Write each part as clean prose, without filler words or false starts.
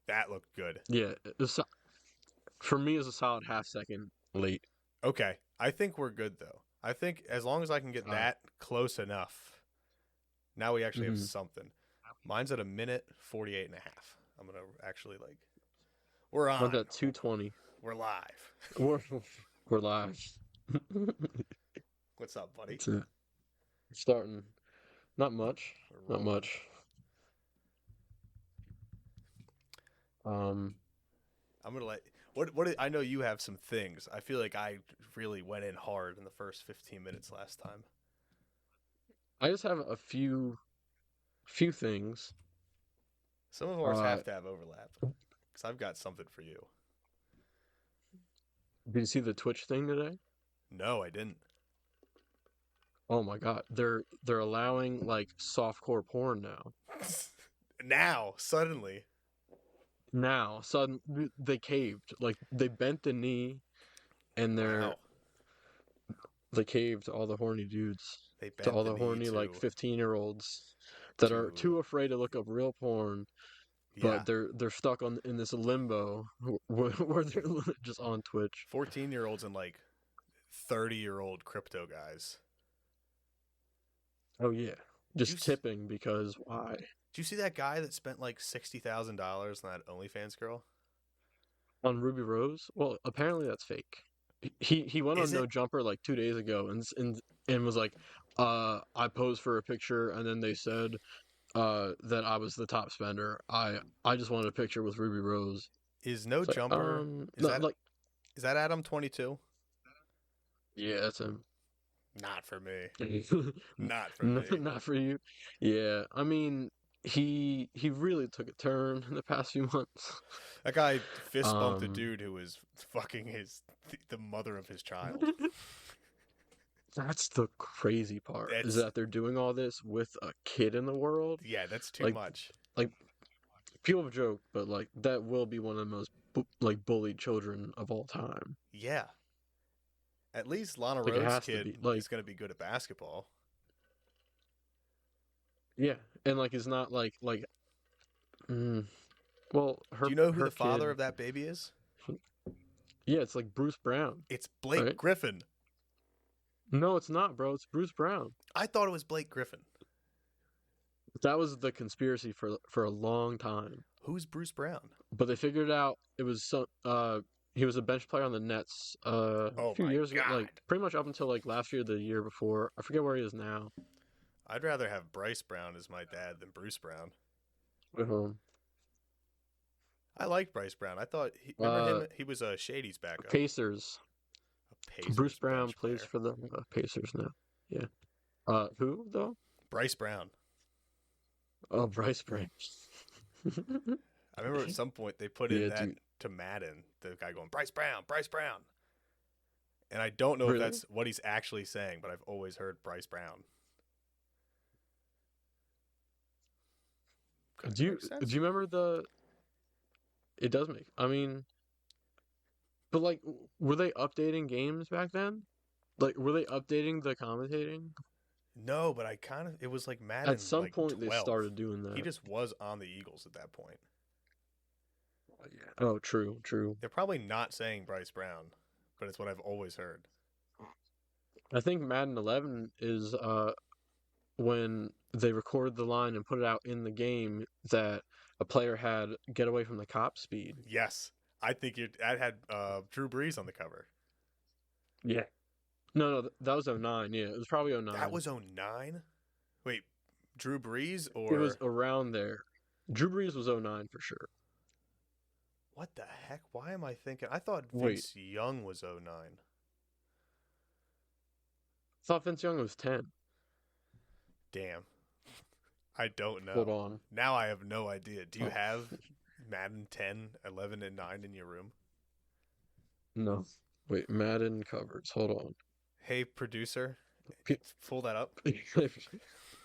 That looked good. Yeah, for me, it's a solid half second late. Okay. I think we're good though. I think as long as I can get All right. that close enough, now we actually have Mm-hmm. something. Mine's at a minute 48 and a half. I'm going to actually like we're Mine's on. at 2:20. We're live. We're we're live. What's up, buddy? That's it. We're starting. Not much. We're Not rolling. much. Um, I'm going to let what I know you have some things. I feel like I really went in hard in the first 15 minutes last time. I just have a few things. Some of ours Uh, have to have overlap cuz I've got something for you. did you see the Twitch thing today? No, I didn't. Oh my God, they're allowing like softcore porn now. Now, suddenly. Now, sudden they caved. Like they bent the knee and Wow. they caved to all the horny dudes, They to bent all the the knee horny like to 15-year-olds that are to too afraid to look up real porn, yeah, but they're stuck on in this limbo where they're just on Twitch. 14-year-olds and like 30-year-old crypto guys. Oh yeah, Did you just tipping because why? did you see that guy that spent like $60,000 on that OnlyFans girl? On Ruby Rose? Well, apparently that's fake. He went on Is No it? Jumper like 2 days ago and was like, I posed for a picture and then they said that I was the top spender. I just wanted a picture with Ruby Rose. Is no It's like, jumper? Is no, that like, is that Adam 22? yeah, that's him. Not for me. Not for me. Not for you. Yeah, I mean, he really took a turn in the past few months. That guy fist bumped a Um, dude who was fucking the mother of his child. that's the crazy part is That's that they're doing all this with a kid in the world. yeah, that's too Like, much. like people have joked, but like that will be one of the most like bullied children of all time. Yeah. At least Lana Like it Rhodes' has to kid be. Like is going to be good at basketball. yeah, and like it's not like mm, well Do you know who the father her kid. of that baby is? Yeah, it's like Bruce Brown, It's Blake right? Griffin. No, it's not, bro. It's Bruce Brown. I thought it was Blake Griffin. That was the conspiracy for a long time, Who's Bruce Brown? but they figured out it was some. He was a bench player on the Nets a Oh few my years ago, like god. pretty much up until like last year, the year before. I forget where he is now. I'd rather have Bryce Brown as my dad than Bruce Brown. Um, I like Bryce Brown. I thought remember uh, him? He was a Shady's backup, Pacers. a Bruce Pacers Brown bench plays player. for the Pacers now. Yeah. Who though? Bryce Brown. Oh, Bryce Brown. I remember at some point they put in Yeah, that dude. to Madden, the guy going Bryce Brown, Bryce Brown, and I don't know if Really? that's what he's actually saying, but I've always heard Bryce Brown. Could Do you make do sense. you remember the? It does make. I mean, but like, were they updating games back then? Like, were they updating the commentating? No, but I kind of it was like At Madden some like point, they 12. started doing He that. just was on the Eagles at that point. Oh, yeah. Oh, true, true. They're probably not saying Bryce Brown, but it's what I've always heard. I think Madden 11 is when they recorded the line and put it out in the game that a player had get away from the cop speed. Yes, I think you that had Drew Brees on the cover. Yeah. No, no, that was '09. Yeah, it was probably That '09. was 09? Wait, Drew Brees It was or around there. Drew Brees was '09 for sure. what the heck? Why am I thinking? I thought Wait, Vince Young was 09. I thought Vince Young was 10. Damn, I don't Hold know. on. Now I have no idea. Do you Oh, have Madden 10, 11, and 9 in your room? no. Wait, Madden covers. Hold on. Hey, producer, Pe- pull that up.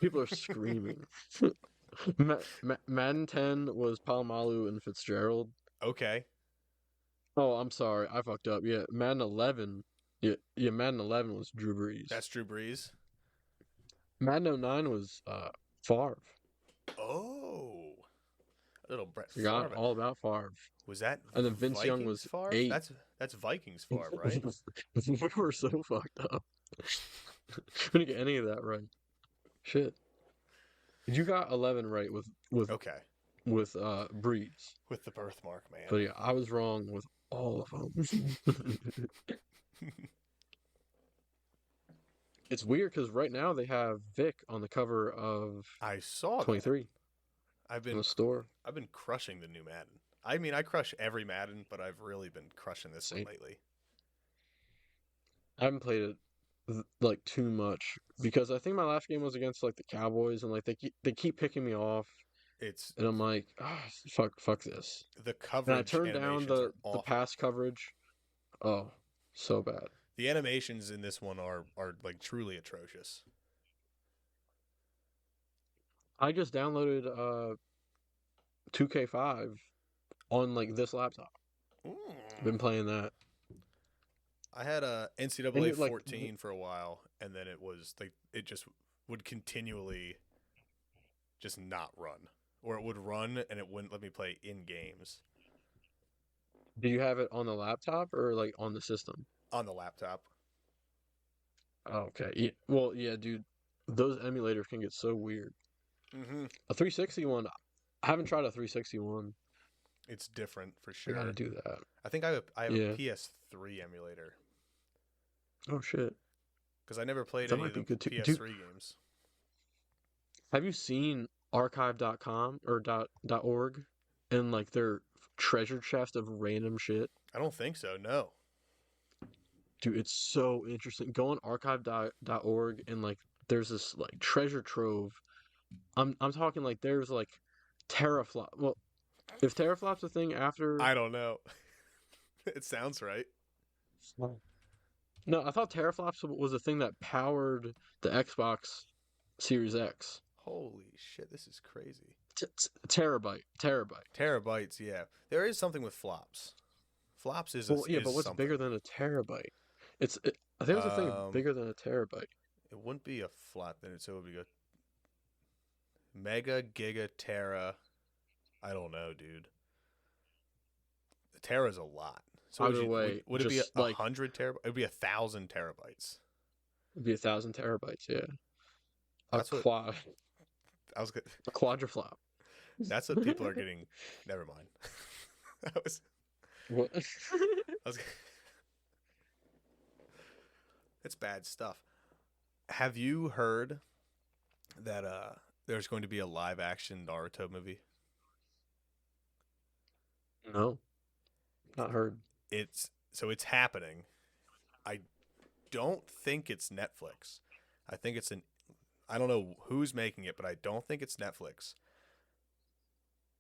People are screaming. Madden 10 was Palomalu and Fitzgerald. Okay, Oh, I'm sorry. I fucked up. Yeah, Madden 11. Yeah, Madden 11 was Drew Brees. that's Drew Brees. Madden '09 was Favre. Oh, Little Brett Forgot Favre. all about Favre. Was that And then Vince Young Vikings was Favre? 8. That's Vikings Favre, right? We were so fucked up. We didn't get any of that right. Shit. You got 11 right Okay. with Breeze. With the birthmark, man. But yeah, I was wrong with all of them. It's weird because right now they have Vic on the cover of I saw 23 I've in been the store. I've been crushing the new Madden. I mean, I crush every Madden, but I've really been crushing this one Same. lately. I haven't played it like too much because I think my last game was against like the Cowboys and like they keep picking me off It's and I'm like, fuck this. the And I coverage turned down animations are the awful. pass coverage. Oh, so bad. The animations in this one are like truly atrocious. I just downloaded 2K5 on like this laptop. Been playing that. I had a And NCAA you, like, 14 for a while, and then it was like it just would continually just not run, or it would run and it wouldn't let me play in games Do you have it on the laptop or like on the system? on the laptop. Oh, okay. Yeah. Well, yeah, dude. Those emulators can get so weird. Mm-hmm. A 360 one, I haven't tried a 360 one. It's different for I sure. gotta do that. I think I have Yeah. a PS3 emulator Oh shit. because I never played That any might of be the good too. PS3 Dude, games. have you seen archive.com or .org and like their treasure chest of random shit? I don't think so. No. Dude, it's so interesting. Go on archive.org and like there's this like treasure trove. I'm talking like there's like teraflop. Well, if teraflop's a thing after I don't know. It sounds right. No, I thought teraflops was a thing that powered the Xbox Series X. Holy shit, this is crazy. Terabyte. Terabytes, yeah. There is something with flops. Flops is Well, yeah, is but what's something. bigger than a terabyte? I think there's a thing Um, bigger than a terabyte. It wouldn't be a flop then, so it would be a mega, giga, tera. I don't know, dude. The tera's a lot. So Either way, would it be just a like 100 terabytes? It would be 1,000 terabytes. it'd be 1,000 terabytes. Yeah, a That's what quad, I was. a quadriflop. That's what people are getting. Never mind. That was. What? I was. It's bad stuff. Have you heard that there's going to be a live action Naruto movie? No, not heard. It's happening. I don't think it's Netflix. I think it's I don't know who's making it, but I don't think it's Netflix.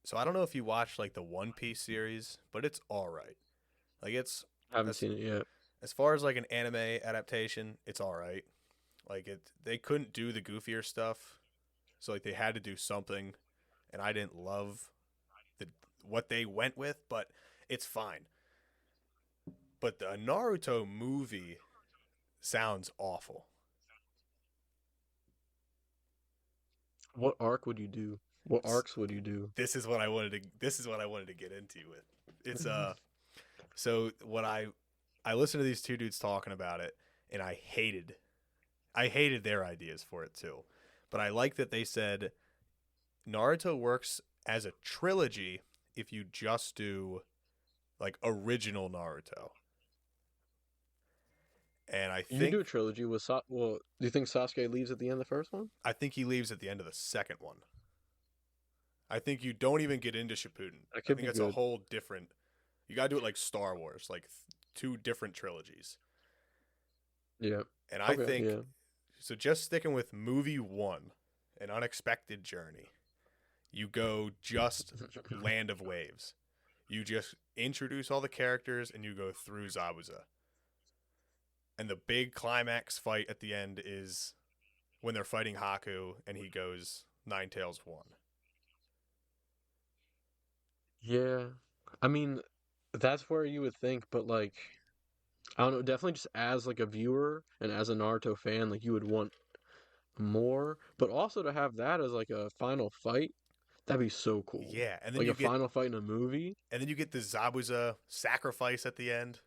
So I don't know if you watched like the One Piece series, but it's all right. Like Haven't seen it yet. as far as like an anime adaptation, it's all right. Like they couldn't do the goofier stuff, so like they had to do something, and I didn't love what they went with, but it's fine. But the Naruto movie sounds awful. What arc would you do? What arcs would you do? This is what I wanted to. This is what I wanted to get into with. It's So what I listened to these two dudes talking about it, and I hated their ideas for it too. But I like that they said Naruto works as a trilogy if you just do like original Naruto. And I You can think do a trilogy with well, do you think Sasuke leaves at the end of the first one? he leaves at the end of the second one. I think you don't even get into Shippuden. That I could think be that's a good. whole different. You gotta do it like Star Wars, like two different trilogies. Yeah. And I Okay, think yeah. so. Just sticking with movie one, An Unexpected Journey. You go just Land of Waves. You just introduce all the characters and you go through Zabuza. And the big climax fight at the end is when they're fighting Haku and he goes Nine Tails 1. Yeah. I mean, that's where you would think, but like, I don't know, definitely just as like a viewer and as a Naruto fan, like you would want more, but also to have that as like a final fight, That'd be so cool. Yeah, and then Like you a get final fight in a movie. the Zabuza sacrifice at the end.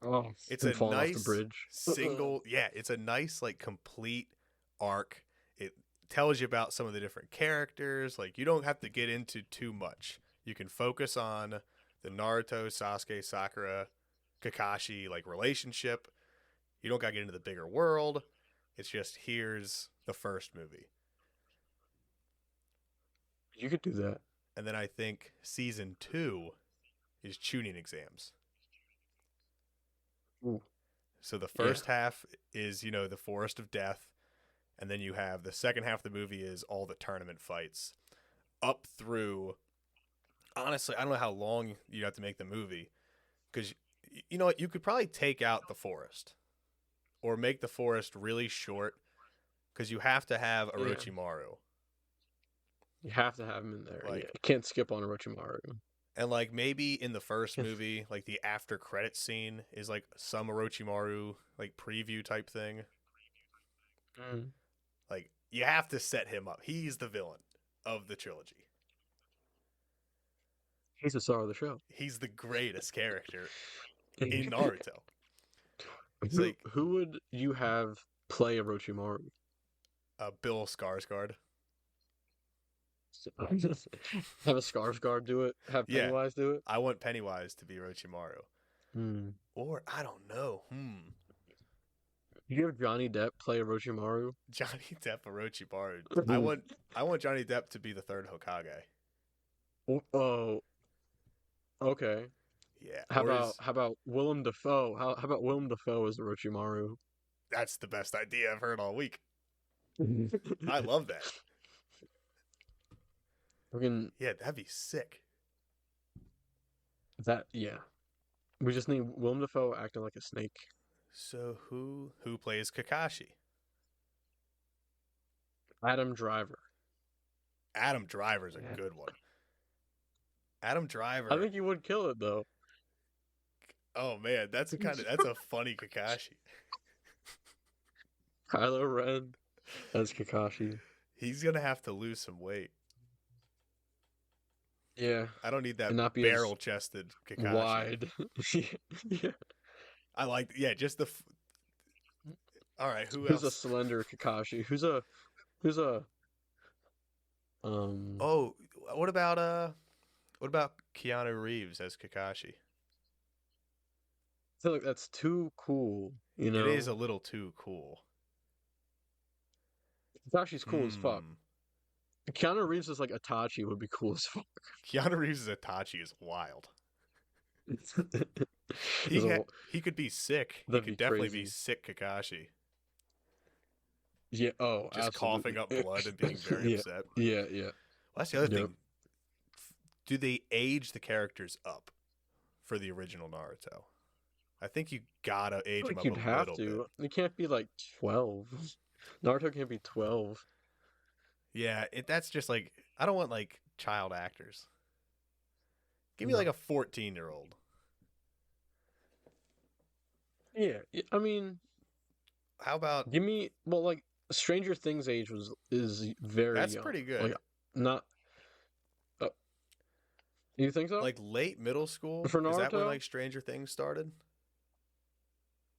Oh, It's him a falling off the nice bridge. single, yeah, it's a nice like complete arc. It tells you about some of the different characters. Like you don't have to get into too much. You can focus on the Naruto, Sasuke, Sakura, Kakashi like relationship. You don't got to get into the bigger world. It's just here's the first movie. You could do that. And then I think season 2 is tuning exams. Ooh. So the Yeah. first half is, the Forest of Death. And then you have the second half of the movie is all the tournament fights up through. Honestly, I don't know how long you have to make the movie because you know what? You could probably take out the forest or make the forest really short because you have to have Yeah. Orochimaru. You have to have him in there. Like, Yeah. You can't skip on Orochimaru. and like maybe in the first Can't- movie, like the after credit scene is like some Orochimaru like preview type thing. Mm. Like you have to set him up. He's the villain of the trilogy. He's the star of the show. He's the greatest character in Naruto. It's who, like who would you have play Orochimaru? Bill Skarsgård. Have a Skarsgård do it. Have Yeah. Pennywise do it. I want Pennywise to be Orochimaru. Hmm. Or I don't know. You have Johnny Depp play Orochimaru. Johnny Depp Orochimaru. I want Johnny Depp to be the third Hokage. Oh, okay. Yeah. How about Willem Dafoe? How about Willem Dafoe as Orochimaru? That's the best idea I've heard all week. I love that. Fucking Yeah, that'd be sick. that. Yeah. We just need Willem Dafoe acting like a snake. So who plays Kakashi? Adam Driver. Adam Driver's a Yeah. good one. Adam Driver. I think he would kill it though. Oh man, that's a funny Kakashi. Kylo Ren as Kakashi. He's gonna have to lose some weight. Yeah. I don't need that And not be as barrel chested Kakashi. Wide. Yeah. I like, just the. All right, who Who's a else? slender Kakashi? Who's a Oh, what about Keanu Reeves as Kakashi? I feel like that's too cool, you know? It is a little too cool. Kakashi's cool as fuck. Hmm. Keanu Reeves is like Itachi would be cool as fuck. Keanu Reeves' Itachi is wild. There's a- He could be sick. He That'd could be definitely crazy. be sick yeah, Kakashi. oh, Just absolutely. coughing up blood and being very Yeah, upset. yeah, yeah. Well, that's the other Yep. thing. Do they age the characters up for the original Naruto? I think you gotta I age feel them like up you'd a have little to. bit. It can't be like 12. Naruto can't be 12. Yeah, that's just like I don't want like child actors. Give me No. like a 14-year-old. Yeah, I mean, How about give me like Stranger Things age is very that's young. pretty good. Like not. You think so? Like late middle school? For Is that when Naruto? like Stranger Things started?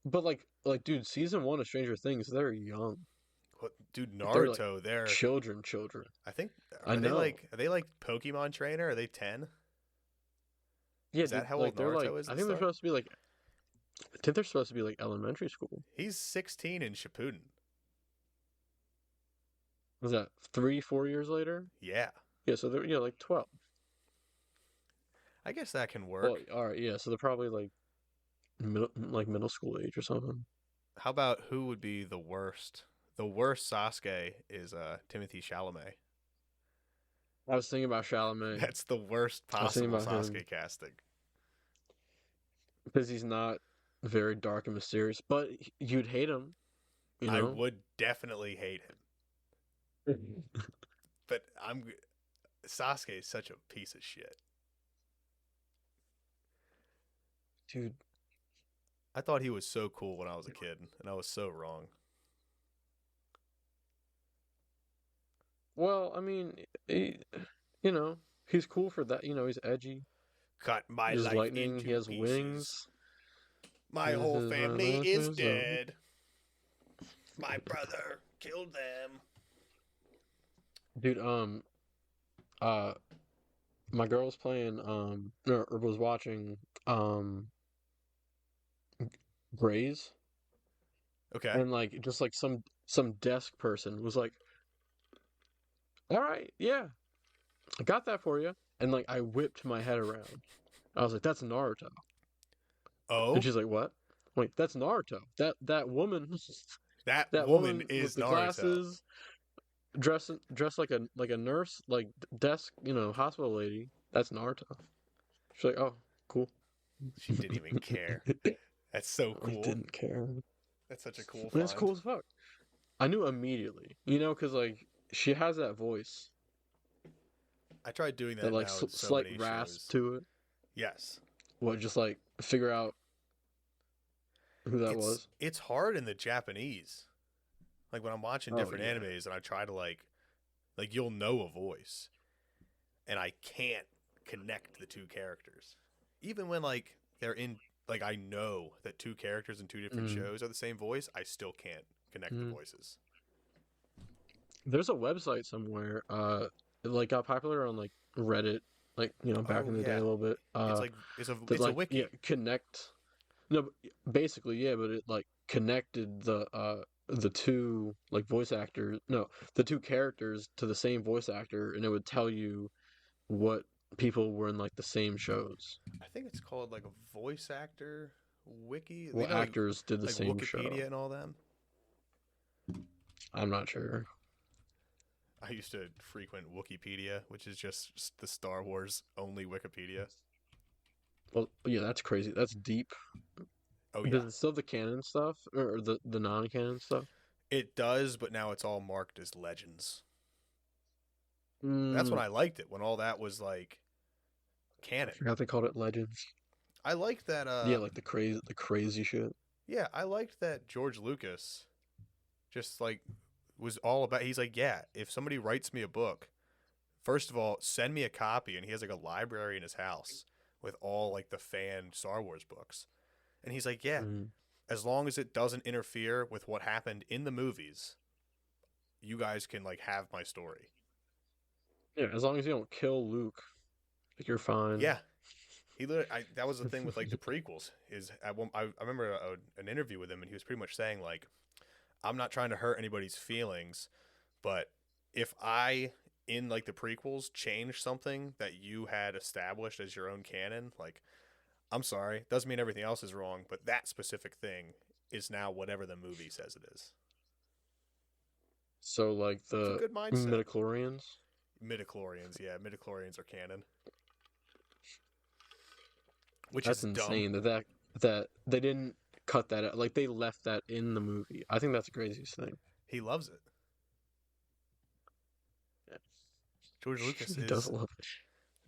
But dude, season 1 of Stranger Things, they're young. What, dude, They're like Naruto, they're children. I think I know. are they like Pokemon trainer? Are they 10? Yeah, Is that dude, how like old they're like Naruto is I at think they're the start? supposed to be like I think they're supposed to be like elementary school. He's 16 in Shippuden. Was that 3-4 years later? Yeah. Yeah, so they're like 12. I guess that can work. Well, all right, yeah, so they're probably like middle school age or something. How about who would be the worst? The worst Sasuke is Timothy Chalamet. I was thinking about Chalamet That's the worst I was thinking possible about him. Sasuke casting. because he's not very dark and mysterious, but you'd hate him, you I know? would definitely hate him. But Sasuke is such a piece of shit. Dude, I thought he was so cool when I was a kid, and I was so wrong. well, I mean, you know, he's cool for that. He's edgy. Cut my He's life lightning. He into has pieces. wings. My This whole is my family is life. dead. My brother killed them. Dude, uh, my girl was playing, or was watching, Grays, Okay. and like just like some desk person was like, "All right, yeah, I got that for you," and like I whipped my head around. I was like, "That's Naruto," and Oh, she's like, "What?" Wait, that's Naruto. That woman, that that woman woman with is the Naruto. glasses, dressed like a nurse, like desk, hospital lady. That's Naruto. She's like, "Oh, cool." She didn't even care. That's so I cool. didn't care. That's such a cool That's find. cool as fuck. I knew immediately, because like she has that voice, I tried doing that that like now with so slight many rasp shows. to it. Yes. What, just like figure out who that was? It's hard in the Japanese. Like when I'm watching Oh different yeah. animes and I try to like you'll know a voice and I can't connect the two characters. Even when like they're in like I know that two characters in two different Mm, shows are the same voice, I still can't connect the mm. voices. There's a website somewhere, it like got popular on like Reddit, like back Oh in the day yeah. a little bit. That It's a like, yeah, wiki. connect. No, basically, yeah, but it like connected the two like voice actors, no, the two characters to the same voice actor, and it would tell you what people were in like the same shows, I think it's called like a voice actor wiki. You what know actors did the like same show. Wikipedia and all them. I'm not sure. I used to frequent Wikipedia, which is just the Star Wars only Wikipedia. Well, yeah, that's crazy. That's deep. Oh Does yeah. it still have the canon stuff, or the non-canon stuff? It does, but now it's all marked as legends. That's when Mm, I liked it, when all that was like I canon. forgot they called it Legends. I liked that Yeah, like the crazy shit. yeah, I liked that George Lucas just like was all about he's like, yeah, if somebody writes me a book, first of all, send me a copy and he has like a library in his house with all like the fan Star Wars books. And he's like, yeah, Mm. as long as it doesn't interfere with what happened in the movies, you guys can like have my story. Yeah, as long as you don't kill Luke, like you're fine. Yeah, he literally. That was the thing with like the prequels. Is I remember an interview with him, and he was pretty much saying like, I'm not trying to hurt anybody's feelings, but if I in like the prequels change something that you had established as your own canon, like I'm sorry, doesn't mean everything else is wrong, but that specific thing is now whatever the movie says it is. So like It's a the good mindset. midichlorians. Midichlorians, yeah, midichlorians are canon, which That's is dumb. insane that they didn't cut that out. Like they left that in the movie. I think that's the craziest thing. He loves it. Yeah. George Lucas He does is love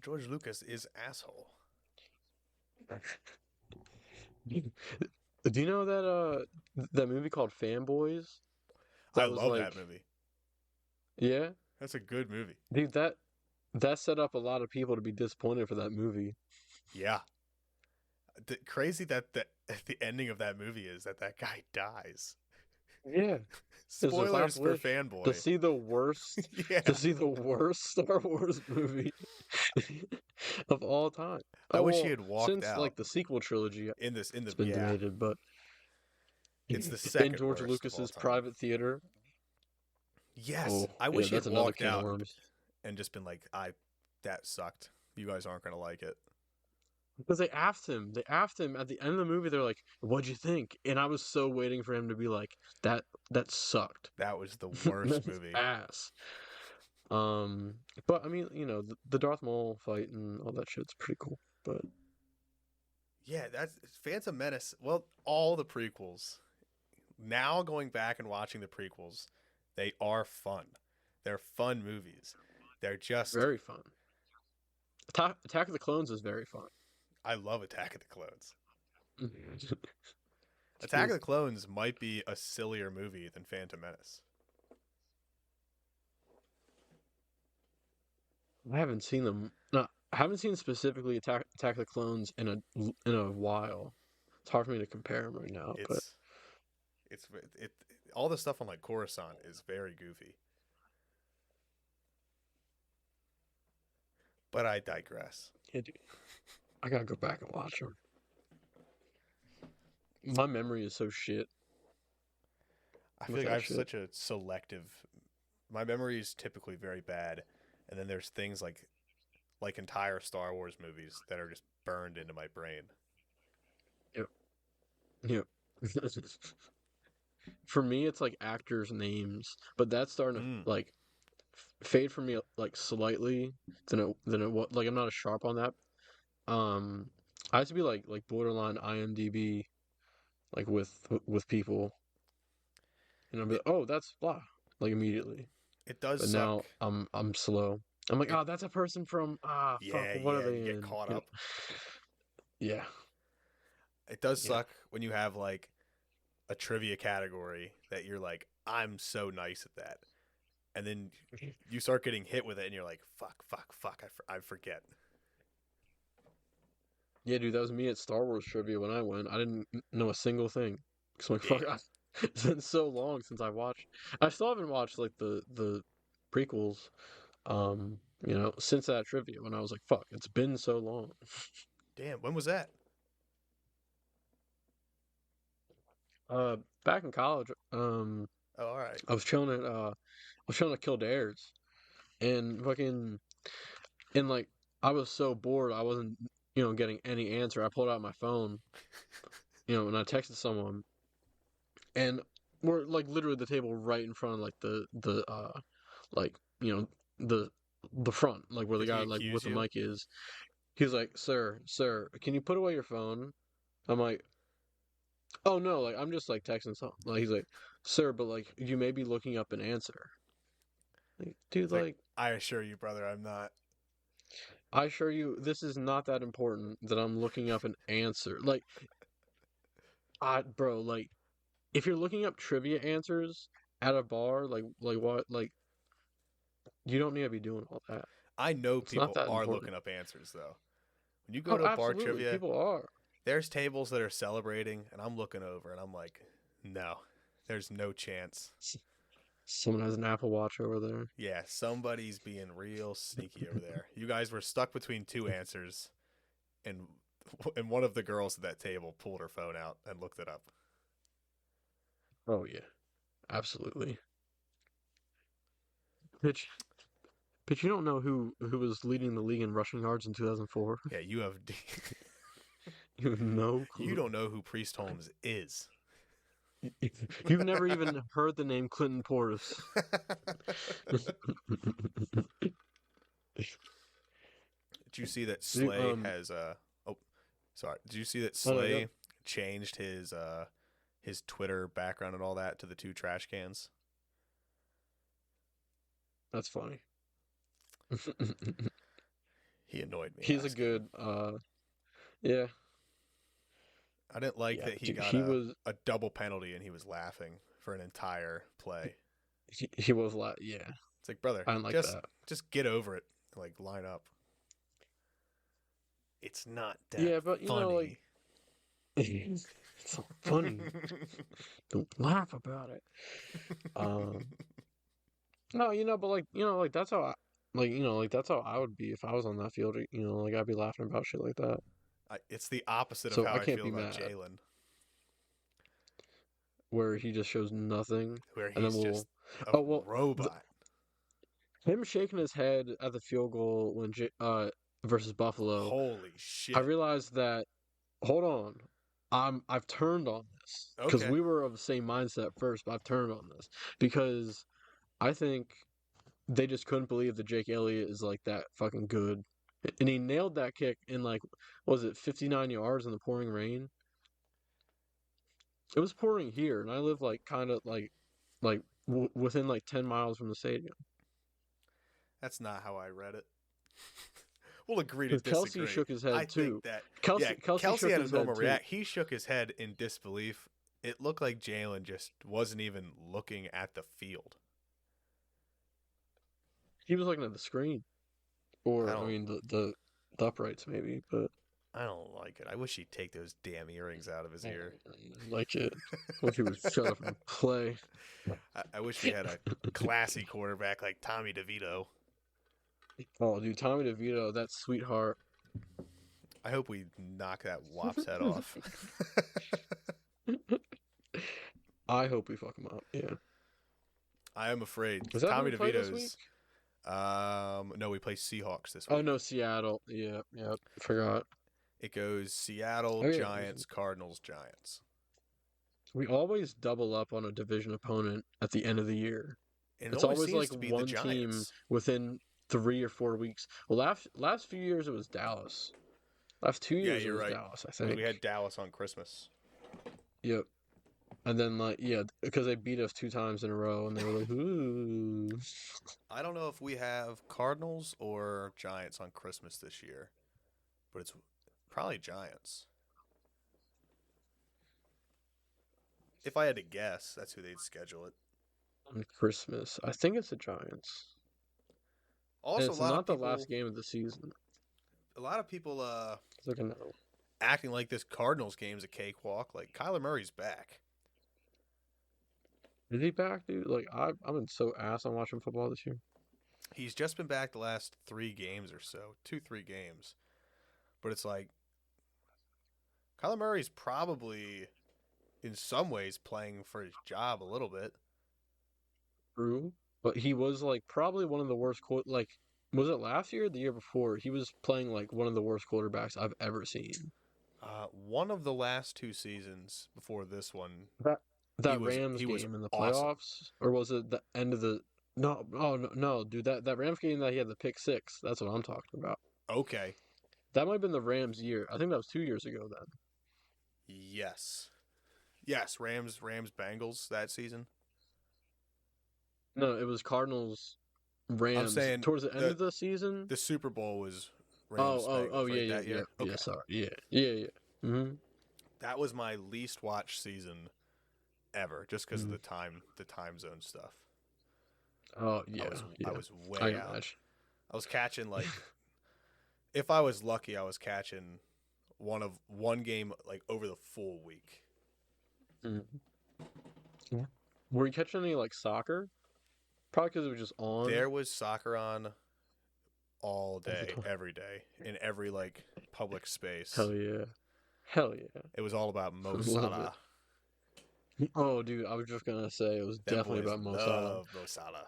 George Lucas is asshole. it. Do you know that movie called Fanboys? I That was love that like, movie. yeah, That's a good movie. dude, that set up a lot of people to be disappointed for that movie. Yeah. Crazy that the ending of that movie is that that guy dies. Yeah. It's his last Spoilers for wish to Fanboy. see the worst Yeah. to see the worst Star Wars movie of all time. I Oh wish he well, had walked since out like the sequel trilogy, in the it's been yeah. debated, but It's the in second George worst of all Lucas's time. private theater, Yes. oh I yeah, wish he had that's another walked can of out worms. and just been like, I that sucked. You guys aren't gonna like it. Because they asked him at the end of the movie. They're like, "What'd you think?" And I was so waiting for him to be like, "That sucked. That was the worst That's movie. ass." Um, but I mean, the Darth Maul fight and all that shit's pretty cool. But Yeah, that's Phantom Menace. Well, all the prequels. Now going back and watching the prequels, they are fun. They're fun movies. They're just very fun. Attack of the Clones is very fun. I love Attack of the Clones. It's Attack cool. of the Clones might be a sillier movie than Phantom Menace. I haven't seen them. No, I haven't seen specifically Attack the Clones in a while. It's hard for me to compare them right now, but It's it's it all the stuff on like Coruscant is very goofy. But I digress. yeah, dude, I gotta go back and watch them. My memory is so shit I feel with like I that have shit. such a selective. My memory is typically very bad, and then there's things like entire Star Wars movies that are just burned into my brain. Yep, yep. For me, it's like actors' names, but that's starting to Mm. like fade for me like slightly than it was. Like I'm not as sharp on that. Um, I used to be like borderline IMDb like with people, and I'd be It like, oh, that's blah, like immediately. it does But suck. now I'm slow. I'm like, It oh, that's a person from fuck, Yeah, what are yeah, you they get in? caught You know? up. Yeah, It does yeah. suck when you have like a trivia category that you're like, I'm so nice at that, and then you start getting hit with it, and you're like, fuck, fuck, fuck, I forget. Yeah, dude, that was me at Star Wars trivia when I went. I didn't know a single thing. Cause I'm like, fuck, Damn. it's been so long since I watched. I still haven't watched like the prequels. Since that trivia when I was like, fuck, it's been so long. Damn, when was that? Back in college, Oh, all right. I was chilling at Kildare's and fucking and like I was so bored I wasn't getting any answer. I pulled out my phone, and I texted someone and we're like literally the table right in front of like the like you know the the front like where the Did he guy like with accuse the you? mic is. He was like, sir, can you put away your phone? I'm like, oh no, like I'm just like texting something. Like he's like, sir, but like you may be looking up an answer. Like, dude, He's like, like I assure you, brother, I'm not. I assure you this is not that important that I'm looking up an answer. Like bro, like if you're looking up trivia answers at a bar, like what like you don't need to be doing all that. I know It's not people that are important. looking up answers though. When you go Oh, to a bar absolutely. trivia, People are. there's tables that are celebrating, and I'm looking over, and I'm like, no, there's no chance. S- Someone has an Apple Watch over there. Yeah, somebody's being real sneaky over there. You guys were stuck between two answers, and and one of the girls at that table pulled her phone out and looked it up. Oh yeah, absolutely. Pitch But you don't know who was leading the league in rushing yards in 2004? Yeah, you have You have no you clue. don't know who Priest Holmes is. You've never even heard the name Clinton Portis. Did you see that Dude, Slay has oh sorry. Did you see that oh no, Slay changed his Twitter background and all that to the two trash cans? that's funny. He annoyed me He's a last game. good yeah. I didn't like Yeah, that he dude, got a double penalty and he was laughing for an entire play. he was like yeah. It's like, brother, I didn't like that. just get over it. Like line up. It's not that Yeah, but like funny. it's so funny. Don't laugh about it. Um no, but like that's how like that's how I would be if I was on that field, like I'd be laughing about shit like that. It's the opposite of So how I I can't feel be about mad Jalen, where he just shows nothing, where and then he's just a oh well, robot. him shaking his head at the field goal when versus Buffalo. Holy I shit. realized that hold on, I've turned on this because Okay. we were of the same mindset first, but I've turned on this because I think they just couldn't believe that Jake Elliott is like that fucking good. And he nailed that kick in like, what was it, 59 yards in the pouring rain? It was pouring here, and I live like kind of like within like 10 miles from the stadium. That's not how I read it. We'll agree to Because Kelsey disagree. shook his I head think too. that yeah, Kelsey Kelsey shook had a his head normal too. react. He shook his head in disbelief. It looked like Jalen just wasn't even looking at the field. He was looking at the screen, I Or I don't. mean the uprights maybe, but I don't like it. I wish he'd take those damn earrings out of his I ear. don't like it. Wish he would shut up and play. I wish we had a classy quarterback like Tommy DeVito. Oh, dude, Tommy DeVito, that sweetheart. I hope we knock that wop's head off. I hope we fuck him up. Yeah. I am afraid. Is that who Tommy we play this week? DeVito's. No, we play Seahawks this Oh week. no, Seattle. Yeah, yeah. Forgot. It goes Seattle, Oh yeah. Giants, Cardinals, Giants. We always double up on a division opponent at the end of the year. And it It's always always seems like to be the one team Giants. within 3 or 4 weeks. Well, last few years it was Dallas. Last 2 years it You're was right. Dallas, I 'Cause think. we had Dallas on Christmas. Yep. And then like yeah, because they beat us 2 times in a row, and they were like, ooh. I don't know if we have Cardinals or Giants on Christmas this year, but it's probably Giants. If I had to guess, that's who they'd schedule it. On Christmas. I think it's the Giants. And Also, it's not the last game of the season. a lot of people, It's like a no. acting like this Cardinals game's a cakewalk. Like Kyler Murray's back. Is he back, dude? Like I've been so ass on watching football this year. He's just been back the last 3 games or so, 2, 3 games. But it's like Kyler Murray's probably, in some ways, playing for his job a little bit. True, but he was like probably one of the worst. Like, was it last year or the year before? He was playing like one of the worst quarterbacks I've ever seen. One of the last 2 seasons before this one, That that was Rams he was game in the awesome. playoffs, or was it the end of the? No, oh no, no, dude, that Rams game that he had the pick six. That's what I'm talking about. Okay, That might have been the Rams year. I think that was 2 years ago then. yes, yes, Rams, Bengals that season. No, it was Cardinals, I'm Rams saying towards the end of the season. the Super Bowl was Oh, Rams, oh, Bengals, oh, right, yeah, that yeah, year. yeah, Okay, yeah. Sorry, yeah, yeah, yeah. Mm-hmm. that was my least watched season ever, just because of Mm-hmm. the time zone stuff. Oh, yeah, I yeah. was I way can out. imagine. I was catching like, if I was lucky, I was catching one game like over the full week. Mhm. Yeah. Were you catching any like soccer? Probably because it was just on There was soccer on all all the day, time. every day, in every like public space. Hell yeah. Hell yeah. It was all about Mo Love Salah. it. Oh, dude, I was just gonna say it was Them definitely boys about Mo Salah. love Mo Salah.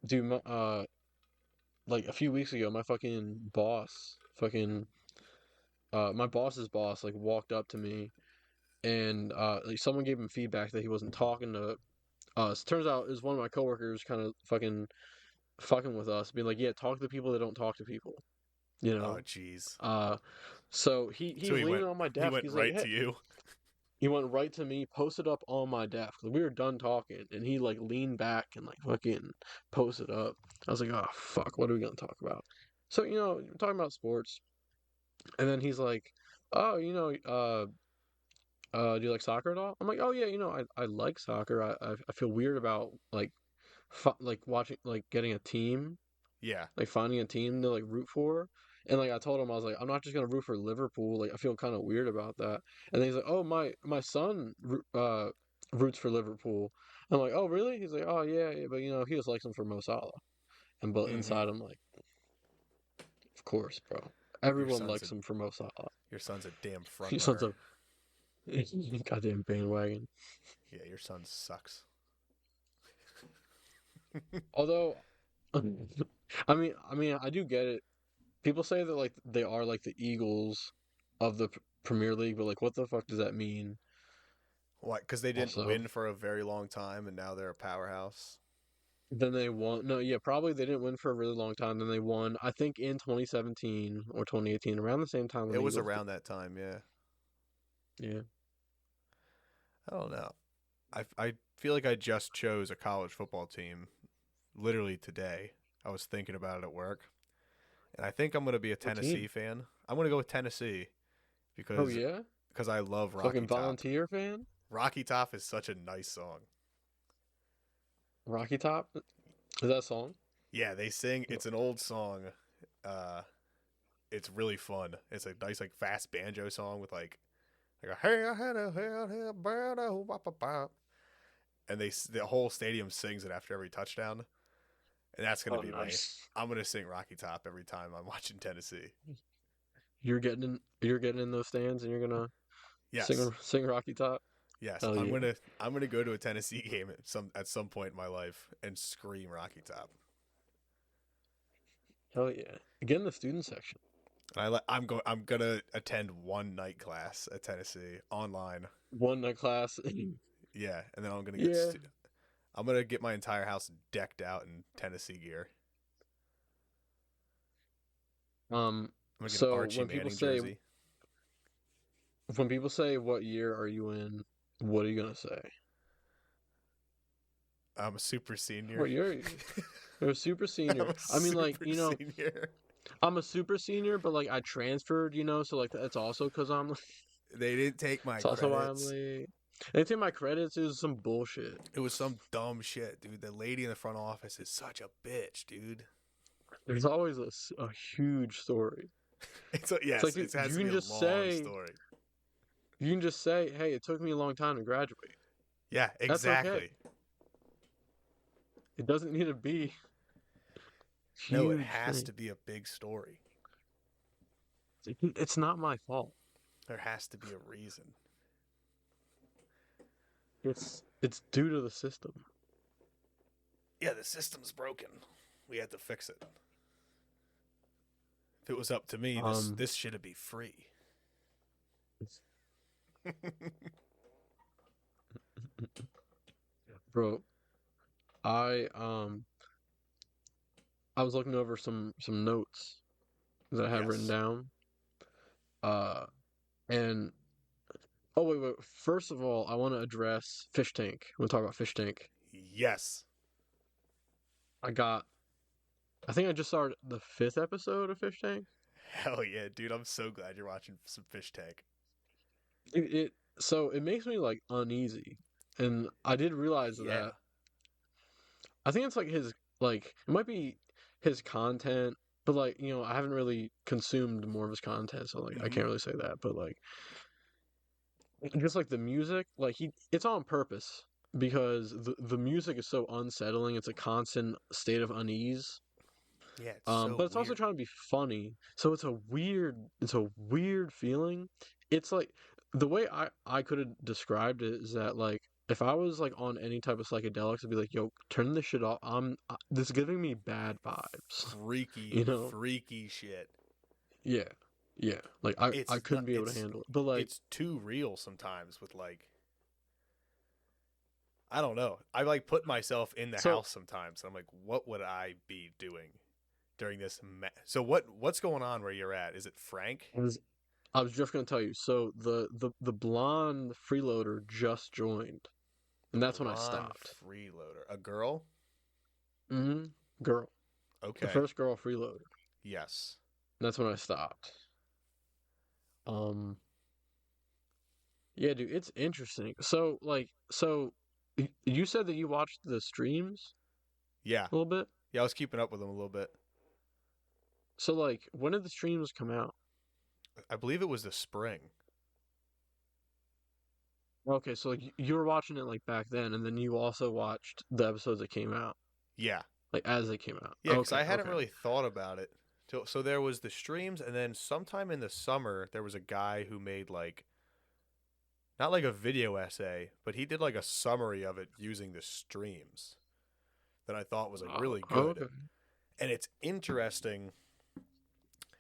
Dude, like a few weeks ago, my fucking boss, my boss's boss, like walked up to me and like someone gave him feedback that he wasn't talking to us. Turns out it was one of my coworkers kind of fucking with us, being like, yeah, talk to the people that don't talk to people, you Oh, know. jeez. So he's So leaning on my he desk. went He's like, right hey, to you. he went right to me, posted up on my desk. We were done talking, and he like leaned back and like fucking posted up. I was like, oh fuck, what are we gonna talk about? So we're talking about sports, and then he's like, oh, do you like soccer at all? I'm like, oh yeah, I like soccer. I feel weird about like watching, like getting a team, Yeah. like finding a team to like root for. And like I told him, I was like, I'm not just gonna root for Liverpool. Like I feel kind of weird about that. And then he's like, oh, my son roots for Liverpool. I'm like, oh really? He's like, oh yeah, yeah, but he just likes him for Mo Salah. And but Mm-hmm. inside I'm like, of course, bro. Your Everyone son's a likes him for Mo Salah. your son's a damn front He's such runner. a goddamn bandwagon. Yeah, your son sucks. Although, I mean, I do get it. People say that like they are like the Eagles of the Premier League, but like, what the fuck does that mean? Why? Because they didn't Also, win for a very long time, and now they're a powerhouse. then they won. No, yeah, probably they didn't win for a really long time. Then they won, I think, in 2017 or 2018, around the same time when It the was Eagles did. around that time, yeah. Yeah. I don't know. I feel like I just chose a college football team literally today. I was thinking about it at work. And I think I'm going to be a What Tennessee team? fan. I'm going to go with Tennessee Oh because yeah, I love Rocky fucking Top. volunteer fan. Rocky Top is such a nice song. Rocky Top. Is that a song? Yeah, they sing. It's an old song. Uh, it's really fun. It's a nice like fast banjo song with like a hey I had a hey banjo bop bop bop, and the whole stadium sings it after every touchdown, and that's gonna Oh, be my. nice. I'm gonna sing Rocky Top every time I'm watching Tennessee. You're getting in those stands and you're gonna Yes, sing Rocky Top. yes, Hell yeah. I'm gonna go to a Tennessee game at some point in my life and scream Rocky Top. Hell yeah. Get in the student section. I'm gonna attend one night class at Tennessee online. One night class. Yeah, and then Yeah. I'm gonna get my entire house decked out in Tennessee gear. Um, I'm gonna get an so Archie Manning jersey. when people say what year are you in, what are you gonna say? I'm a super senior. What year are you? You're a super I'm senior. a I mean, like, super senior. I'm a super senior, but like I transferred, so like that's also because I'm They didn't take my it's also why I'm credits. late. Anything my credits is some bullshit. It was some dumb shit, dude. The lady in the front office is such a bitch, dude. There's always a huge story. It's like, Yes, dude, it has to be a long story. you can just say, hey, it took me a long time to graduate. Yeah, That's okay. exactly. It doesn't need to be No, it huge has thing. to be a big story. It's not my fault. There has to be a reason. It's due to the system. Yeah, the system's broken. We had to fix it. If it was up to me, Um, this should be free. bro, I um I was looking over some notes that I have written Yes. down. Uh, and oh wait. First of all, I want to address Fish Tank. We'll talk about Fish Tank. Yes. I got. I think I just saw the fifth episode of Fish Tank. Hell yeah, dude. I'm so glad you're watching some Fish Tank. So it makes me like uneasy, and I did realize Yeah. that. I think it's like his like it might be his content, but like I haven't really consumed more of his content, so like I Mm-hmm. can't really say that. But like just like the music, like it's on purpose because the music is so unsettling. It's a constant state of unease. Yeah, it's so But it's also weird. trying to be funny. So it's a weird feeling. It's like the way I could have described it is that like if I was like on any type of psychedelics, I'd be like, "Yo, turn this shit off. This is giving me bad vibes." Freaky, You know? freaky shit. Yeah. Yeah. Like I It's not. couldn't be able to handle it. But like It's too real sometimes. With like, I don't know. I like put myself in the so house sometimes. And I'm like, what would I be doing during this? So what's going on where you're at? Is it Frank? I was just gonna tell you. So the blonde freeloader just joined, The and that's when I blonde stopped. freeloader. A girl? Girl, the Okay. first girl freeloader. Yes. That's when I stopped. Um, yeah, dude, it's interesting. So you said that you watched the streams Yeah. a little bit. Yeah, I was keeping up with them a little bit. So like, when did the streams come out? I believe it was the spring. Okay, so like you were watching it like back then, and then you also watched the episodes that came out, Yeah. like as they came out. Yeah, because Okay, I hadn't okay. really thought about it. So there was the streams, and then sometime in the summer, there was a guy who made like, not like a video essay, but he did like a summary of it using the streams that I thought was like really good. Okay. And it's interesting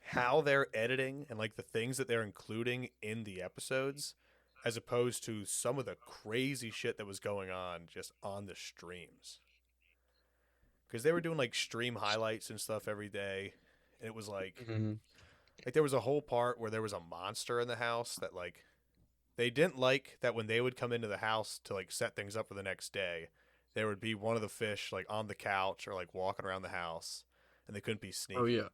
how they're editing and like the things that they're including in the episodes as opposed to some of the crazy shit that was going on just on the streams. Because they were doing like stream highlights and stuff every day. And it was hmm like there was a whole part where there was a monster in the house that like they didn't like that when they would come into the house to like set things up for the next day, there would be one of the fish like on the couch or like walking around the house and they couldn't be Oh sneaky. yeah,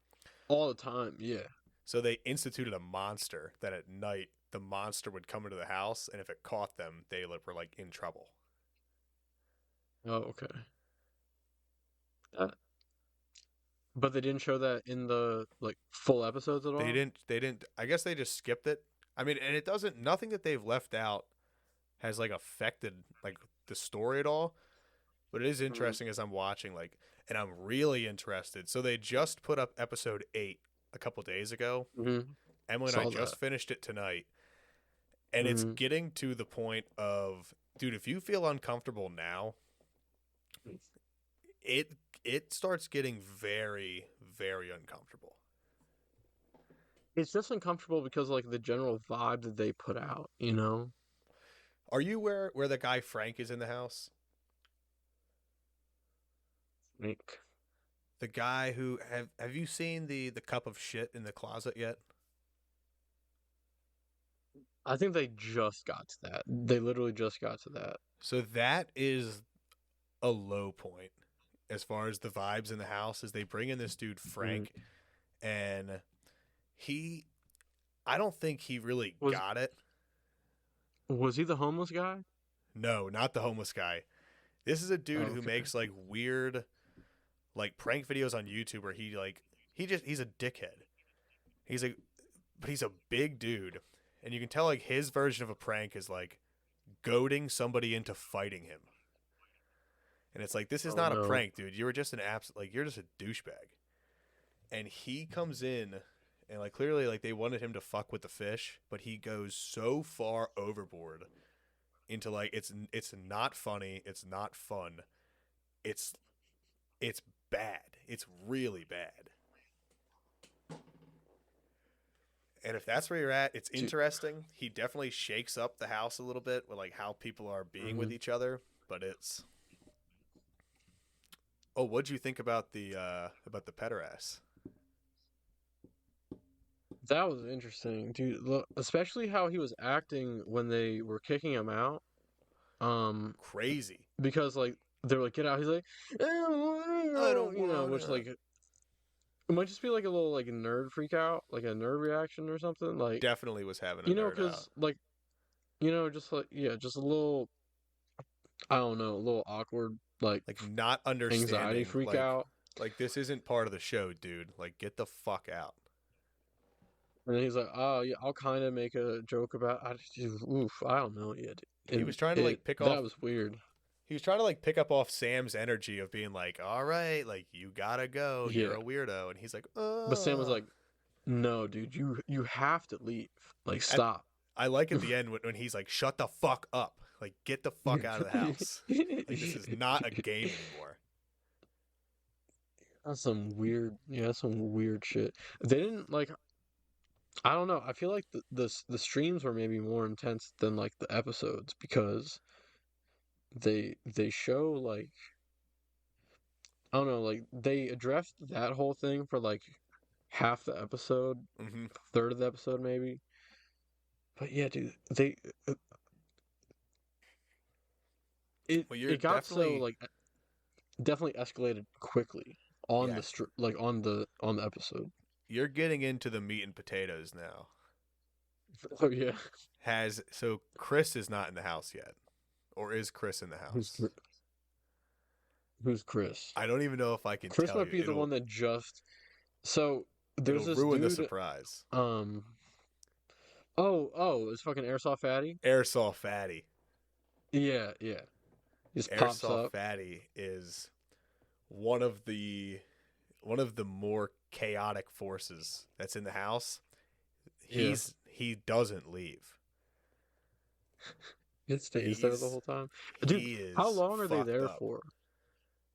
all the time. Yeah. So they instituted a monster that at night the monster would come into the house and if it caught them, they were like in trouble. Oh okay. That But they didn't show that in the like full episodes at They all. didn't. They didn't. I guess they just skipped it. I mean, and it doesn't. Nothing that they've left out has like affected like the story at all. But it is Mm-hmm. interesting as I'm watching, like, and I'm really interested. So they just put up episode 8 a couple days ago. Mm-hmm. Emily and I Saw that. just finished it tonight, and it's Mm-hmm. getting to the point of, dude, if you feel uncomfortable now, it it starts getting very very uncomfortable. It's just uncomfortable because like the general vibe that they put out, you know? Are you where the guy Frank is in the house? Like The guy who have you seen the cup of shit in the closet yet? I think they just got to that. They literally just got to that. So that is a low point as far as the vibes in the house. Is they bring in this dude Mhm. Frank, and he, I don't think he really Was got it. was he the homeless guy? No, not the homeless guy. This is a dude Oh, who okay. makes like weird like prank videos on YouTube where he's a dickhead. He's like, but he's a big dude, and you can tell like his version of a prank is like goading somebody into fighting him. And it's like, this is Oh not a no. prank, dude. You were just an like you're just a douchebag. And he comes in, and like clearly like they wanted him to fuck with the fish, but he goes so far overboard into like it's not funny, it's not fun. It's it's bad. It's really bad. And if that's where you're at, it's Dude. interesting. He definitely shakes up the house a little bit with like how people are being with Mhm. each other, but it's oh, what'd you think about the pederast? That was interesting, dude. Look, especially how he was acting when they were kicking him out. Um, Crazy. because like they were like, "Get out." He's like, I don't you know, which wanna. like it might just be like a little like nerd freak out, like a nerd reaction or something. Like, Definitely was having a you know, nerd out. because like you know, just like yeah, just a little I don't know, a little awkward like Like not anxiety understanding freak out. like this isn't part of the show, dude. Like get the fuck out. And then he's like, "Oh yeah, I'll kind of make a joke about." Oof, I don't know yet. He was And trying to it like pick that off was weird. he was trying to like pick up off Sam's energy of being like, "All right, like you got to go. You're Yeah, a weirdo." And he's like, but Sam was like, "No, dude, you have to leave. Like, At stop." I like at the end when he's like, "Shut the fuck up. Like get the fuck out of the house. Like this is not a game anymore." That's some weird, yeah, that's some weird shit. They didn't like. I don't know. I feel like the streams were maybe more intense than like the episodes because they show like I don't know, like they addressed that whole thing for like half the episode, Mhm. third of the episode maybe. But yeah, dude, they it Well, you're it got so definitely like definitely escalated quickly on yeah, the like on the episode. you're getting into the meat and potatoes now. Oh yeah, Has so Chris is not in the house yet, or is Chris in the who's house? Chri- who's Chris? I don't even know if I can Chris tell might you. be the one that just so there's It'll this ruin the dude. surprise. Um. It's fucking Airsoft Fatty. Airsoft Fatty. Yeah, yeah. He just pops Airsoft up. Fatty is one of the one of the more chaotic forces that's in the house. Yeah, He doesn't leave. it stays there the He's whole time. Dude, he how is long are they fucked there up. for?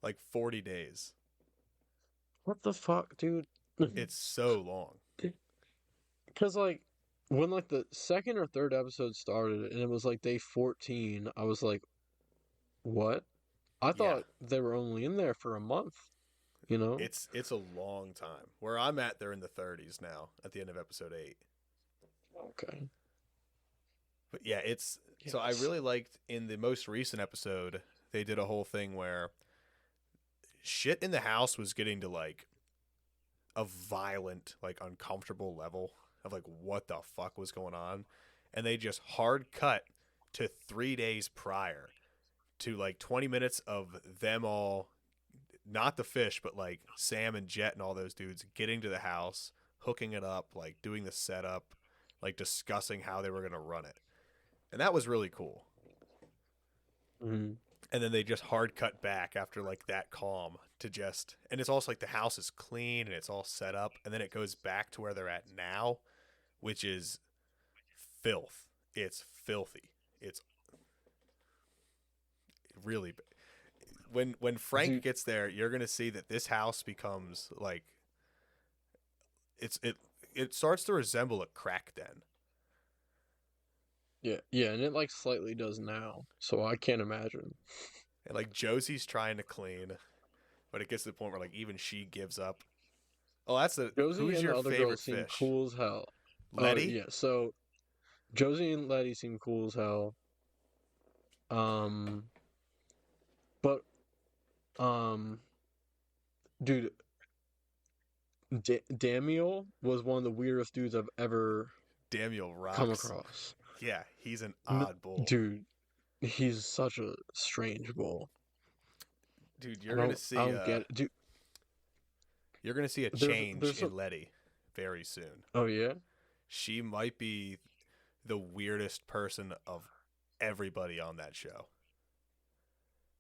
Like 40 days. What the fuck, dude? It's so long. Because like when like the second or third episode started and it was like day 14, I was like, what? I Yeah. thought they were only in there for a month, you know? It's a long time. Where I'm at, they're in the 30s now at the end of episode 8. Okay. But yeah, it's so I Yes. really liked in the most recent episode, they did a whole thing where shit in the house was getting to like a violent, like uncomfortable level of like what the fuck was going on. And they just hard cut to 3 days prior to like 20 minutes of them all not the fish, but like Sam and Jet and all those dudes getting to the house, hooking it up, like doing the setup, like discussing how they were going to run it. And that was really cool. Mm-hmm. And then they just hard cut back after like that calm to just, and it's also like the house is clean and it's all set up. And then it goes back to where they're at now, which is filth. It's filthy. It's really when Frank Dude, gets there, you're gonna see that this house becomes like it starts to resemble a crack den. yeah, and it like slightly does now, so I can't imagine. And like Josie's trying to clean, but it gets to the point where like even she gives up. Oh, that's the Josie who's and the your other girl favorite seem fish? cool as hell. Oh Letty? yeah, so Josie and Letty seem cool as hell. Um, but um, dude, Damiel was one of the weirdest dudes I've ever Daniel come rocks. across. Yeah, he's an N odd bull. Dude, he's such a strange bull. Dude, I don't get it. Dude, you're gonna see a change there's some. in Letty very soon. Oh yeah, She might be the weirdest person of everybody on that show.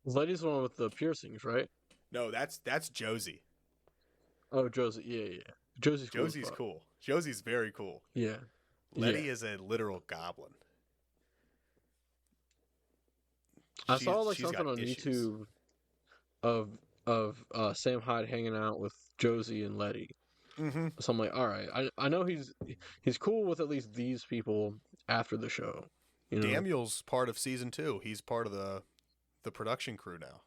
Letty's the one with the piercings, right? No, that's Josie. Oh, Josie, yeah. Josie's cool as Josie's fuck. cool. Josie's very cool. Yeah, yeah. Letty is a literal goblin. I saw like She's something got on issues. YouTube of Sam Hyde hanging out with Josie and Letty. Mm-hmm. So I'm like, all right, I know he's cool with at least these people after the show, you know. Daniel's part of season 2. He's part of the production crew now.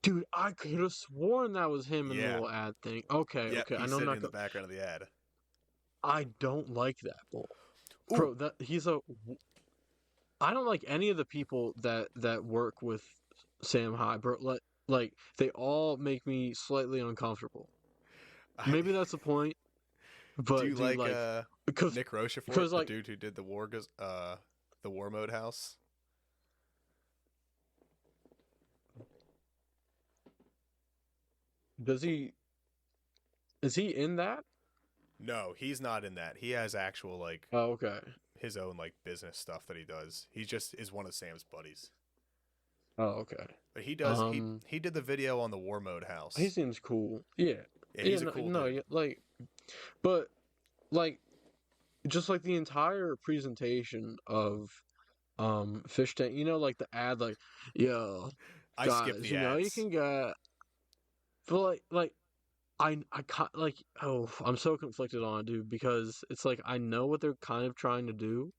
Dude, I could have sworn that was him in the Yeah. little ad thing. Okay, Yep. okay, I He's know I'm sitting not in the gonna. background of the ad. I don't like that bull, Ooh. bro. That he's a. I don't like any of the people that work with Sam Hyde, bro. Like they all make me slightly uncomfortable. I Maybe that's the point, do but you dude, like like, because Nick Rochefort, because the like, dude who did the War Mode house? does he is he in that? No, he's not in that. He has actual like Oh, okay. his own like business stuff that he does. He just is one of Sam's buddies. Oh, okay. But he does Um, he did the video on the War Mode he house. seems cool. Yeah, Yeah, yeah. he's a No, cool no, dude. yeah, like, but like, just like the entire presentation of fish tank. You know, like the ad, like, yo, I skip guys, the you know, you ads. can get, but like. I can't like oh I'm so conflicted on it, dude, because it's like I know what they're kind of trying to do,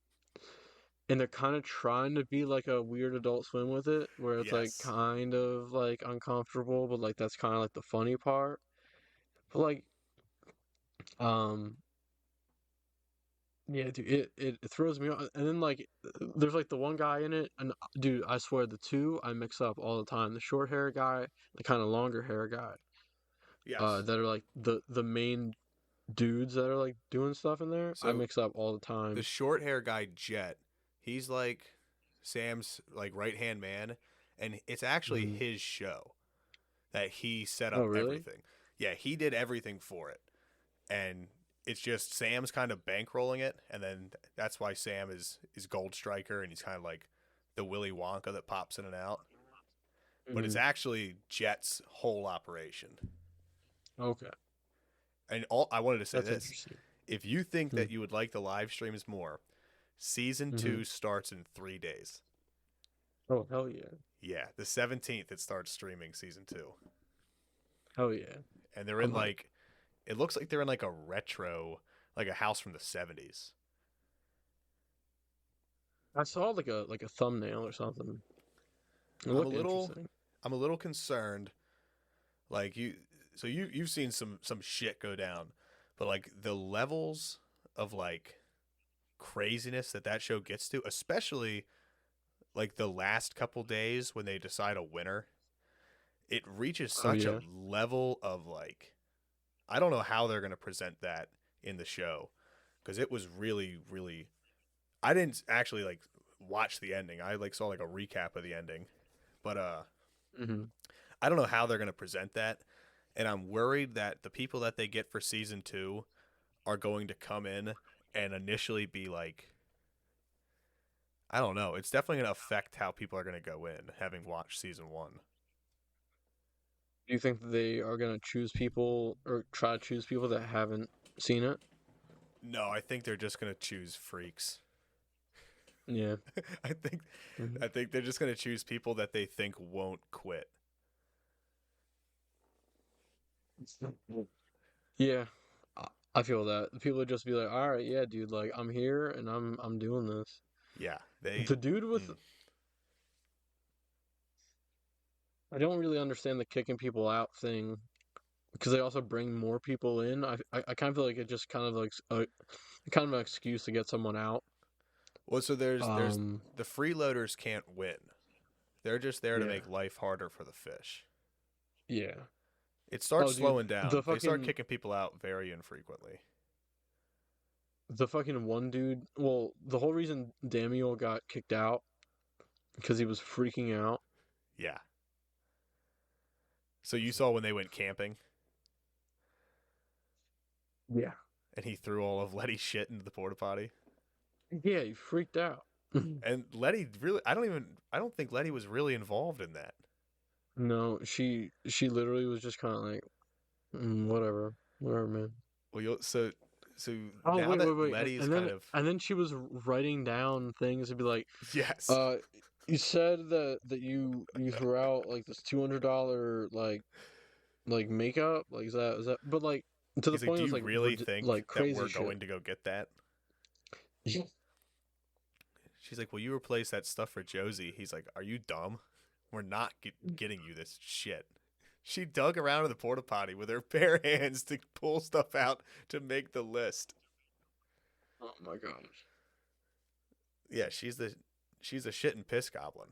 and they're kind of trying to be like a weird Adult Swim with it, where it's like Yes. kind of like uncomfortable, but like that's kind of like the funny part. But like, um, yeah, dude, it throws me off. And then like, there's like the one guy in it, and dude, I swear the two I mix up all the time. The short hair guy, the kind of longer hair guy, Yes. that are like the main dudes that are like doing stuff in there. I So mix up all the the time. short hair guy Jet, he's like Sam's like right hand man, and it's actually Mhm. his show that he set Oh, up really? everything. Yeah, he did everything for it, and it's just Sam's kind of bankrolling it, and then that's why Sam is Gold Striker, and he's kind of like the Willy Wonka that pops in and out. But it's Hmm. actually Jet's whole operation. Okay, And all I wanted to say that's this: interesting. if you think Hmm. that you would like the live streams more, season Hmm. 2 starts in 3 days. Oh, hell yeah, Yeah, the 17th it starts streaming season 2. hell yeah. And they're in I'm hyped. like it looks like they're in like a retro, like a house from the 70s. I saw like a thumbnail or something. It I'm a looked little interesting. I'm a little concerned like you've seen some shit go down, but like the levels of like craziness that show gets to, especially like the last couple days when they decide a winner, it reaches Oh such a yeah. level of like I don't know how they're going to present that in the show because it was really I didn't actually like watch the ending. I like saw like a recap of the ending. But Hmm. I don't know how they're going to present that, and I'm worried that the people that they get for season 2 are going to come in and initially be like, I don't know. It's definitely going to affect how people are going to go in having watched season 1. Do you think they are gonna choose people or try to choose people that haven't seen it? No, I think they're just going to choose freaks. Yeah. I think Mhm. I think they're just going to choose people that they think won't quit. Yeah, I feel that people would just be like, "All right, yeah, dude, like I'm here and I'm doing this." Yeah, they The dude with I don't really understand the kicking people out thing because they also bring more people in. I kind of feel like it just kind of like kind of an excuse to get someone out. well, so there's Um, the freeloaders can't win. They're just there to yeah, make life harder for the fish. yeah. It Oh, starts dude, slowing down. They start kicking people out very infrequently. the fucking one dude. Well, the whole reason Daniel got kicked out because he was freaking out. Yeah. So you saw when they went camping Yeah. and he threw all of Letty's shit into the porta potty. Yeah, he freaked out. And Letty really, I don't think Letty was really involved in that. No, she literally was just kind of like, whatever, whatever, man. Well, so Oh, now wait, that wait, wait. Letty's And kind then of and then she was writing down things to be like, yes, uh, you said that you threw out like this $200 like makeup, like is that but like to the he's like, point do it was you like really think like that crazy we're shit. going to go get that? Yeah. She's like, will you replace that stuff for Josie? He's like, are you dumb? We're not getting you this shit. She dug around in the porta potty with her bare hands to pull stuff out to make the list. Oh my gosh. Yeah, she's a shit and piss goblin.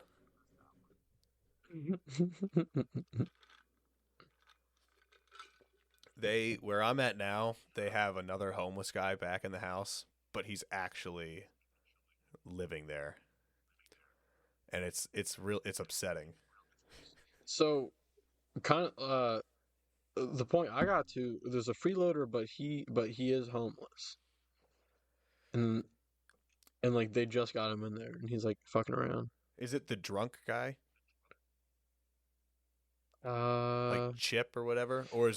They where I'm at now, they have another homeless guy back in the house, but he's actually living there, and it's upsetting. So kind of the point I got to, there's a freeloader, but he is homeless, and like they just got him in there, and he's like fucking around. Is it the drunk guy, like Uh, Chip or whatever, or yeah,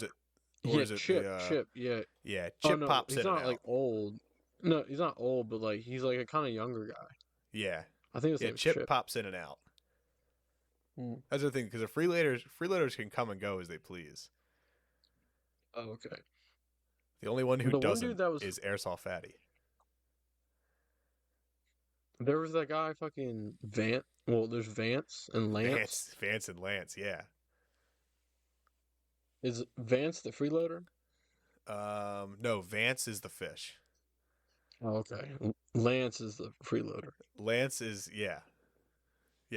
is it the Chip, yeah. yeah, Oh Chip no, pops he's in and not like out. old. No, he's not old, but like he's like a kind of younger guy. Yeah, I think his yeah, name's Chip Chip. pops in and out. Mm. That's the thing because the freeloaders can come and go as they please. Oh, okay. The only one who The one dude doesn't that was is Airsoft Fatty. there was that guy fucking Vance. Well, there's Vance and Lance. Vance and Lance. Yeah. Is Vance the freeloader? No, Vance is the fish. Oh, okay. Lance is the freeloader. Lance is yeah.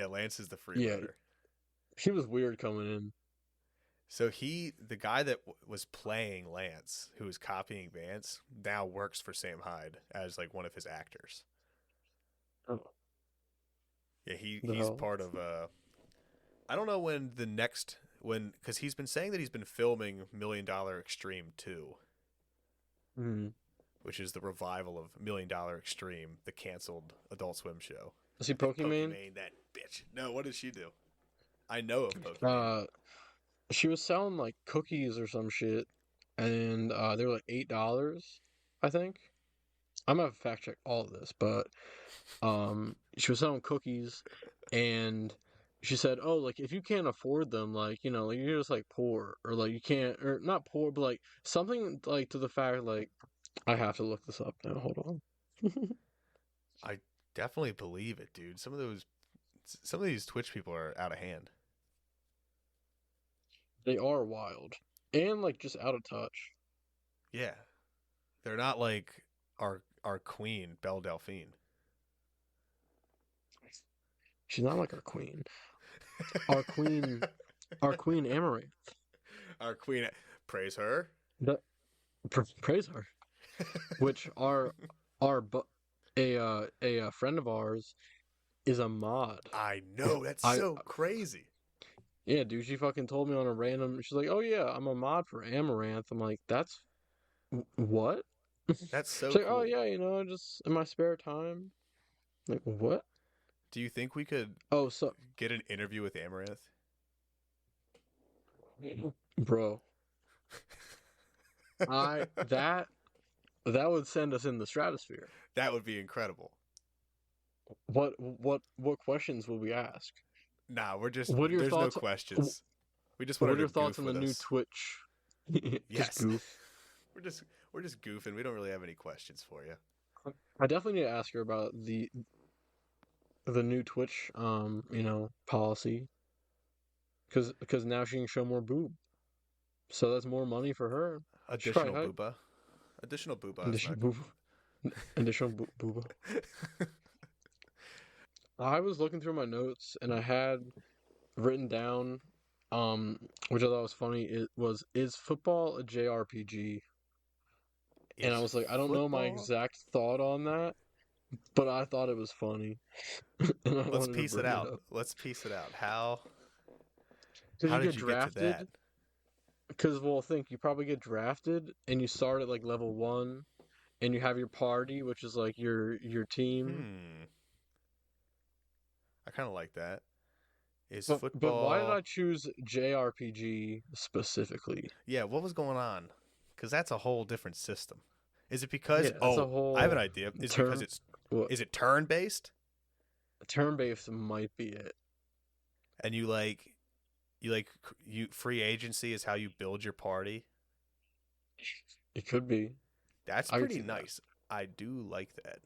Lance is the Yeah, freeloader. he was weird coming in. So the guy that was playing Lance, who was copying Vance, now works for Sam Hyde as like one of his actors. Oh, Yeah, the he's hell. part of I don't know when the next when because he's been saying that he's been filming $1 Million Extreme 2, Mm. which is the revival of $1 Million Extreme, the canceled Adult Swim show. Is he And Pokimane? Pokimane, that bitch. No, what does she do? I know of Pokimane. Uh, she was selling like cookies or some shit, and they were like $8, I think. I'm gonna fact check all of this, but she was selling cookies, and she said, "Oh, like if you can't afford them, like like you're just like poor, or like you can't, or not poor, but like something like to the fact like I have to look this up now. Hold on." I definitely believe it, dude. Some of these Twitch people are out of hand. They are wild and like just out of touch. Yeah, they're not like our queen Belle Delphine. She's not like our queen. Our queen, our queen Amaranth. Our queen, praise her. That praise her. Which our a friend of ours is a mod. I know that's I so crazy. Yeah, dude, she fucking told me on a random. She's like, "Oh yeah, I'm a mod for Amaranth." I'm like, "That's what?" That's She's so like, "Oh cool. yeah, just in my spare time." Like, what? Do you think we could Oh, so, get an interview with Amaranth? bro, I that would send us in the stratosphere. That would be incredible. What questions will we ask? Nah, we're just What are your there's no thoughts? questions. We just What wanted are to your thoughts goof on the with new us. Twitch? Just Yes. goof. we're just we're just goofing. We don't really have any questions for you. I definitely need to ask her about the new Twitch policy because now she can show more boob. So that's more money for her. She's probably Additional hype. booba. Additional booba is Additional not. boob. Additional booba. I was looking through my notes and I had written down, which I thought was funny. It was, is football a JRPG? And I Is was like, I don't know my football? exact thought on that, but I thought it was funny, and I Let's wanted to piece it bring it out. up. Let's piece it out. How Because how you did get you get to that? drafted. Because, well, think you probably get drafted, and you start at like level 1, and you have your party, which is like your team. Hmm. I kind of like that. Is But why did football? I choose JRPG specifically? Yeah, what was going on? Because that's a whole different system. Is it because? Yeah, that's a Oh, I have an whole idea. Is it because turn. it's? What, Is it turn based? turn-based might be it. And you free agency is how you build your party. It could be. That's I could pretty see that. nice. I do like that.